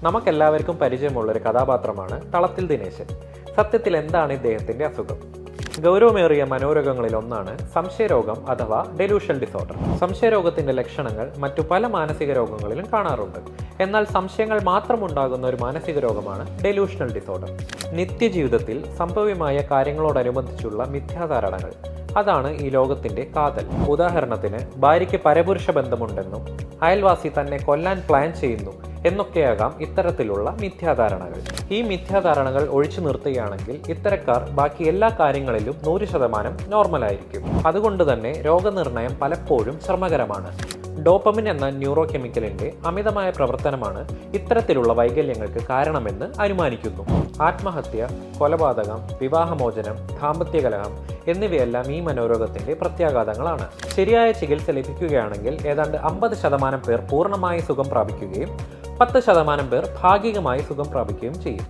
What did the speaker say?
നമുക്കെല്ലാവർക്കും പരിചയമുള്ളൊരു കഥാപാത്രമാണ് തളത്തിൽ ദിനേശൻ. സത്യത്തിൽ എന്താണ് ഇദ്ദേഹത്തിന്റെ അസുഖം? ഗൗരവമേറിയ മനോരോഗങ്ങളിൽ ഒന്നാണ് സംശയരോഗം അഥവാ ഡെലൂഷണൽ ഡിസോർഡർ. സംശയരോഗത്തിന്റെ ലക്ഷണങ്ങൾ മറ്റു പല മാനസിക രോഗങ്ങളിലും കാണാറുണ്ട്. എന്നാൽ സംശയങ്ങൾ മാത്രമുണ്ടാകുന്ന ഒരു മാനസിക രോഗമാണ് ഡെലൂഷണൽ ഡിസോർഡർ. നിത്യജീവിതത്തിൽ സംഭവ്യമായ കാര്യങ്ങളോടനുബന്ധിച്ചുള്ള മിഥ്യാധാരണകൾ, അതാണ് ഈ ലോകത്തിന്റെ കാതൽ. ഉദാഹരണത്തിന്, ഭാര്യയ്ക്ക് പരപുരുഷ ബന്ധമുണ്ടെന്നും അയൽവാസി തന്നെ കൊല്ലാൻ പ്ലാൻ ചെയ്യുന്നു എന്നൊക്കെയാകാം ഇത്തരത്തിലുള്ള മിഥ്യാധാരണകൾ. ഈ മിഥ്യാധാരണകൾ ഒഴിച്ചു നിർത്തുകയാണെങ്കിൽ ഇത്തരക്കാർ ബാക്കി എല്ലാ കാര്യങ്ങളിലും 100% നോർമലായിരിക്കും. അതുകൊണ്ട് തന്നെ രോഗനിർണയം പലപ്പോഴും ശ്രമകരമാണ്. ഡോപ്പമിൻ എന്ന ന്യൂറോ കെമിക്കലിന്റെ അമിതമായ പ്രവർത്തനമാണ് ഇത്തരത്തിലുള്ള വൈകല്യങ്ങൾക്ക് കാരണമെന്ന് അനുമാനിക്കുന്നു. ആത്മഹത്യ, കൊലപാതകം, വിവാഹമോചനം, ദാമ്പത്യകലഹം എന്നിവയെല്ലാം ഈ മനോരോഗത്തിന്റെ പ്രത്യാഘാതങ്ങളാണ്. ശരിയായ ചികിത്സ ലഭിക്കുകയാണെങ്കിൽ ഏതാണ്ട് 50% പേർ പൂർണ്ണമായി സുഖം പ്രാപിക്കുകയും 10% പേർ ഭാഗികമായി സുഖം പ്രാപിക്കുകയും ചെയ്യും.